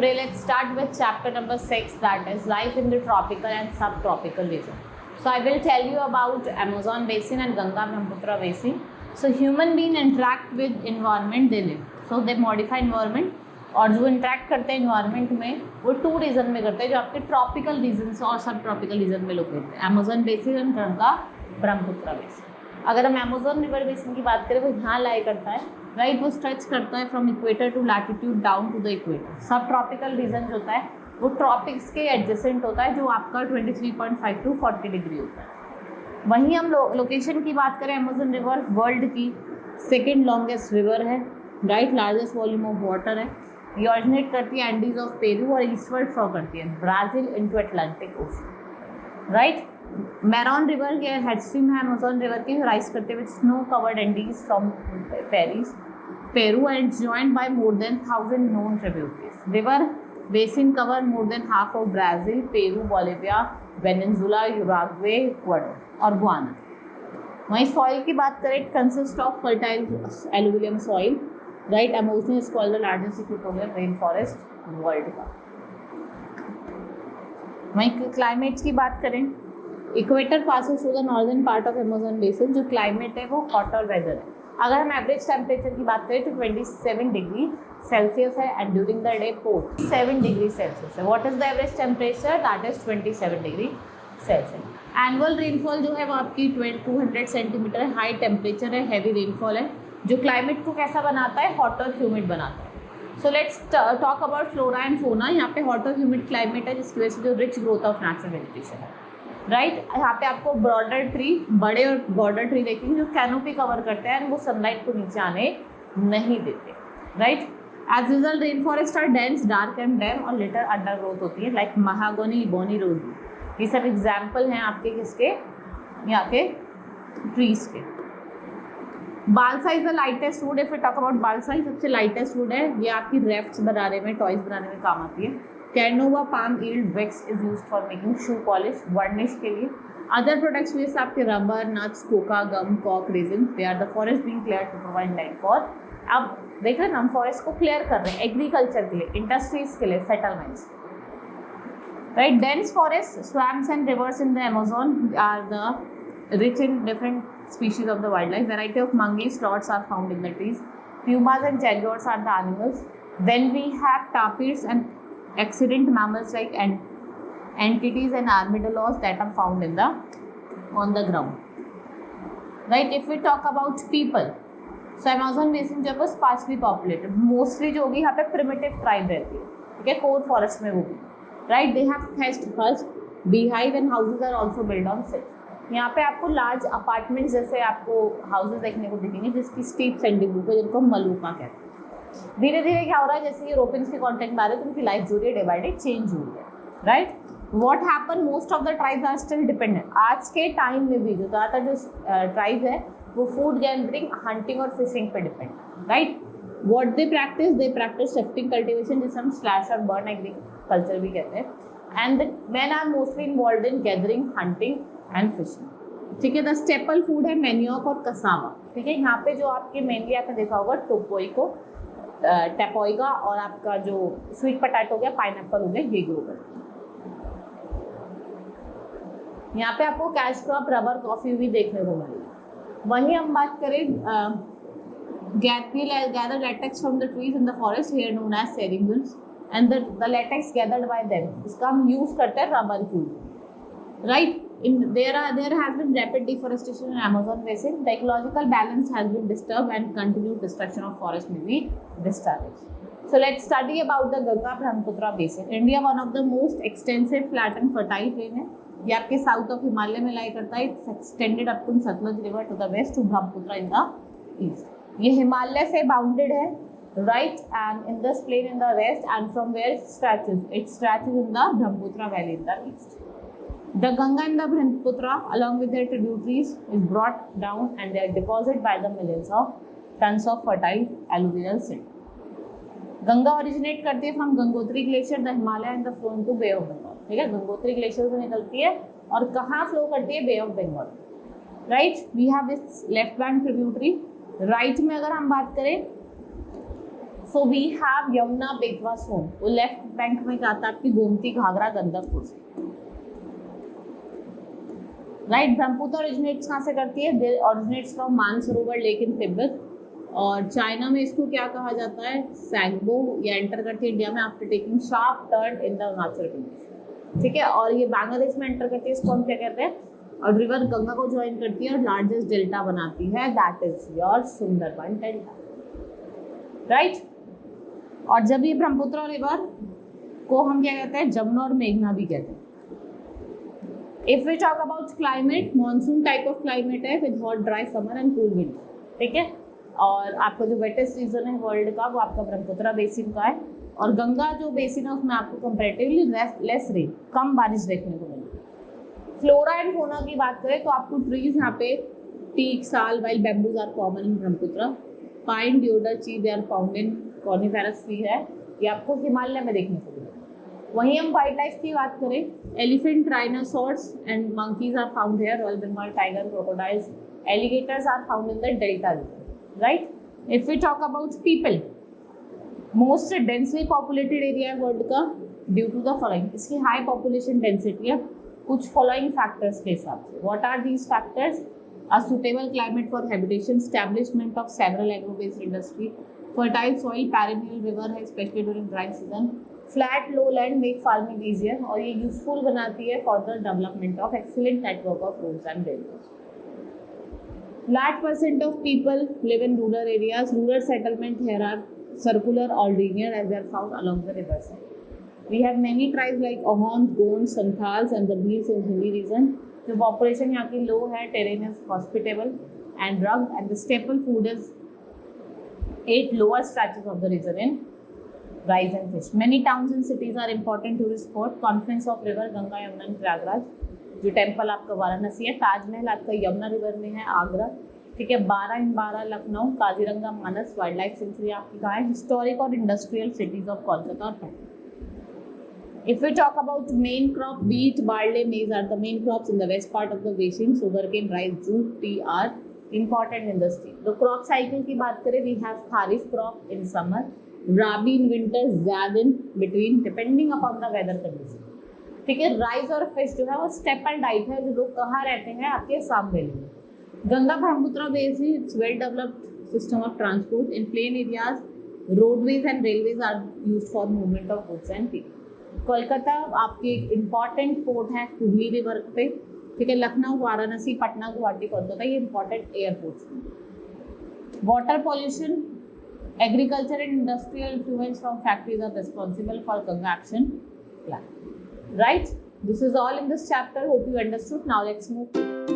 Today let's start with chapter number 6, that is life in the tropical and subtropical region. So I will tell you about Amazon basin and Ganga Brahmaputra basin. So human being interact with environment they live. So they modify environment और जो interact करते हैं environment में वो 2 reason में करते हैं जो आपके ट्रॉपिकल रीजन और सब ट्रॉपिकल रीजन में लोकेटेड है, Amazon basin and Ganga Brahmaputra basin. अगर हम अमेजन रिवर बेसिन की बात करें वो यहाँ लाई करता है, राइट, वो स्ट्रेच करता है from equator to latitude down to the equator. सब ट्रॉपिकल रीजन जो होता है वो ट्रॉपिक्स के एडजेसेंट होता है जो आपका 23.5 टू 40 डिग्री होता है। वहीं हम लोकेशन की बात करें, अमेजन रिवर वर्ल्ड की सेकेंड लॉन्गेस्ट रिवर है, right, largest volume of water है। ये ऑरिजिनेट करती है एंडीज ऑफ पेरू और ईस्टवर्ड फ्लो करती है Brazil into Atlantic ocean, right. Maranon river के हेडस्ट्रीम है अमेजन रिवर की, राइज करते हुए snow covered Andes from Peru and joined by more than 1000 known tributaries. River basin cover more than half of Brazil, Peru, Bolivia, Venezuela, Uruguay, Ecuador और Guyana. वहीं soil की बात करें, it consist of fertile alluvium soil, right. Amazon is called the largest equatorial rain forest world का। वहीं climate की बात करें, equator passes through the northern part of Amazon basin. जो क्लाइमेट है वो हॉट और वेदर है। अगर हम एवरेज टेम्परेचर की बात करें तो 27 डिग्री सेल्सियस है and during the day 47 degree Celsius है। What is the average temperature? That is 27 degree Celsius. Annual rainfall जो है वो आपकी 200 सेंटीमीटर है। हाई टेम्परेचर है, हैवी रेनफॉल है, जो क्लाइमेट को कैसा बनाता है? हॉट और ह्यूमिड बनाता है। So let's talk about flora and fauna. यहाँ पे हॉट और ह्यूमिड क्लाइमेट है जिसकी वजह से जो rich growth of natural vegetation है, राइट। यहाँ पे आपको ब्रॉडर ट्री, बड़े और बॉर्डर ट्री देखेंगे जो कैनोपी कवर करते हैं, वो सनलाइट को नीचे आने नहीं देते, right. As result rain forest are dense, dark and damp और लिटर अंडर ग्रोथ होती है, लाइक महागोनी, इबोनी, रोजवुड। ये सब एग्जाम्पल हैं आपके किसके? यहाँ के ट्रीज के। Balsa is the lightest would. If you talk about balsa, सबसे लाइटेस्ट वुड है। ये आपकी रेफ्ट्स बनाने में, टॉयज बनाने में काम आती है। Carnauba palm yield wax is used for making shoe polish, varnish के लिए। अदर प्रोडक्ट्स में से आपके रबर, नट्स, कोका, गम, कॉक, resin. They are the forest being clear to provide land for. अब देख रहे हैं हम फॉरेस्ट को क्लियर कर रहे हैं एग्रीकल्चर के लिए, इंडस्ट्रीज के लिए, settlements, right. Dense forest, swamps and rivers in the Amazon are the rich in different species of the wildlife. Variety of monkeys, sloths are found in the trees. Pumas and jaguars are the animals. Then we have tapirs and extant mammals like entities and armadillos that are found in on the ground. Right? If we talk about people, so Amazon basin जो है sparsely populated. Mostly जो होगी यहाँ पे primitive tribe रहती है, ठीक है, core forest में होगी, right? They have thatched huts, beehive and houses are also built on silk. यहाँ पे आपको लार्ज अपार्टमेंट जैसे आपको हाउसेज देखने को दिखेंगे जिसकी स्टीप सेंडिंग रूफ है, जिनको मलूका कहते हैं। धीरे धीरे क्या हो रहा है, जैसे यूरोपियंस के कॉन्टेक्ट में आ रहे हैं तो उनकी लाइफ जो है डे बाई डे चेंज हो रही है, right. What happen, most of the tribes are still dependent. आज के टाइम में भी जो ज़्यादातर जो ट्राइब है वो फूड गैदरिंग, हंटिंग और फिशिंग पे depend, right. What they practice shifting cultivation, जिसे हम स्लैश और बर्न एग्रीकल्चर भी कहते हैं। And the men are mostly involve in gathering, hunting and fishing, ठीक है। द स्टेपल फूड है मैनियोक और कसावा, ठीक है। यहाँ पे जो आपके मेनली आपने देखा होगा टोपोइको, टेपोइगा और आपका जो स्वीट पोटैटो हो गया, पाइनएप्पल हो गया, ये ग्रो करते हैं। यहाँ पे आपको कैश क्रॉप, रबर, कॉफी भी देखने को मिलेगी। वहीं हम बात करें gather latex from the trees in the forest, here known as seringals, and the latex gathered by them, इसका हम यूज करते हैं रबर की, right. There has been rapid deforestation in Amazon basin. The ecological balance has been disturbed and continued destruction of forest may be discouraged. So let's study about the Ganga Brahmaputra basin. India one of the most extensive, flat and fertile plain है। ये आपके south of Himalaya में लाई करता है। It's extended up to Satluj river to the west to Brahmaputra in the east. ये हिमालय से bounded है, right, and in this plain in the west, and from where it stretches in the Brahmaputra valley in the east. The Ganga and the Brahmaputra, along with their tributaries, is brought down and they are deposited by the millions of tons of fertile alluvial silt. Ganga originate करती है from Gangotri glacier, the Himalaya and the flow into bay of Bengal, ठीक है। Gangotri glacier से निकलती है और कहाँ flow करती है? Bay of Bengal, right. We have this left bank tributary. Right में अगर हम बात करें so we have Yamuna, Betwa, Son. वो लेफ्ट बैंक में क्या आता है आपकी गोमती, घाघरा, गंडक, कोसी। राइट। ब्रह्मपुत्र ओरिजिनेट्स कहाँ से करती है? Originates from Mansarovar lake in Tibet. और चाइना में इसको क्या कहा जाता है? सैंगबो। ये एंटर करती है इंडिया में after taking sharp turn in the Arunachal Pradesh. ठीक है। और ये बांग्लादेश में एंटर करती है, इसको हम क्या कहते हैं? और रिवर गंगा को ज्वाइन करती है और लार्जेस्ट डेल्टा बनाती है, that is your Sundarban delta. Right. और जब ये ब्रह्मपुत्र रिवर को हम क्या कहते हैं? जमुना और मेघना भी कहते हैं। If we talk about climate, monsoon type of climate है with hot dry summer and cool winter. ठीक है। और आपका जो वेटेस्ट रीजन है वर्ल्ड का वो आपका ब्रह्मपुत्र बेसिन का है। और गंगा जो बेसिन है उसमें आपको कंपैरेटिवली लेस रेन, कम बारिश देखने को मिलेगी। फ्लोरा एंड फौना की बात करें तो आपको ट्रीज यहाँ पे teak, sal, while bamboos are common in Brahmaputra. Pine, deodar, ची they are found in coniferous tree है, ये आपको हिमालय में देखने को मिलेगा। वहीं हम वाइल्ड लाइफ की बात करें, elephant, rhinoceros and monkeys are found here, royal Bengal tiger, crocodiles, alligators are found in the delta region. Right. If we talk about people, most densely populated area है वर्ल्ड का ड्यू टू द फॉलोइंग, इसकी high population density है कुछ following factors के हिसाब से। What are these factors? A suitable climate for habitation, establishment of several agro-based industry, fertile soil, perennial river है especially during dry season, flat lowland make farming easier, और ये useful बनाती है for the development of excellent network of roads and railways. Large percent of people live in rural areas. Rural settlement here are circular or linear as they are found along the riverside. We have many tribes like Ahons, Gonds, Santhals and the Bhils in Hindi region. The population यहाँ की low है, terrain is hospitable and rugged, and the staple food is 8 lower stretches of the region in rice and fish. Many towns and cities are important tourist spot. Confluence of river Ganga, Yamuna and Prayagraj. जो temple आपका वाराणसी है, ताजमहल आपका Yamuna river में है, आगरा। ठीक है। 12/12 लखनऊ, काजीरंगा, मानस, wild life sanctuary आपकी कहाँ है? हिस्टोरिक और इंडस्ट्रियल सिटीज ऑफ कोलकाता और Patna. If we talk about main crop, wheat, barley, maize are the main crops in the west part of the basin. Sugarcane, rice, jute, tea are important in the state. The crop cycle की बात करें, we have kharif crop in summer, rabi in winter, zaid in between, depending upon the weather condition. ठीक है। Rice और fish जो है वो staple diet है, जो लोग कहाँ रहते हैं? आपके असम वैली में। Ganga Brahmaputra basin, it's well developed system of transport in plain areas, roadways and railways are used for movement of goods and people. Kolkata आपकी एक इम्पॉर्टेंट पोर्ट है हुगली रिवर पे। ठीक है। लखनऊ, वाराणसी, पटना, गुवाहाटी, कोलकाता ये इंपॉर्टेंट एयरपोर्ट्स हैं। Water pollution, agriculture and industrial influence from factories are responsible for Ganga action plan. Right. This is all in this chapter. Hope you understood. Now let's move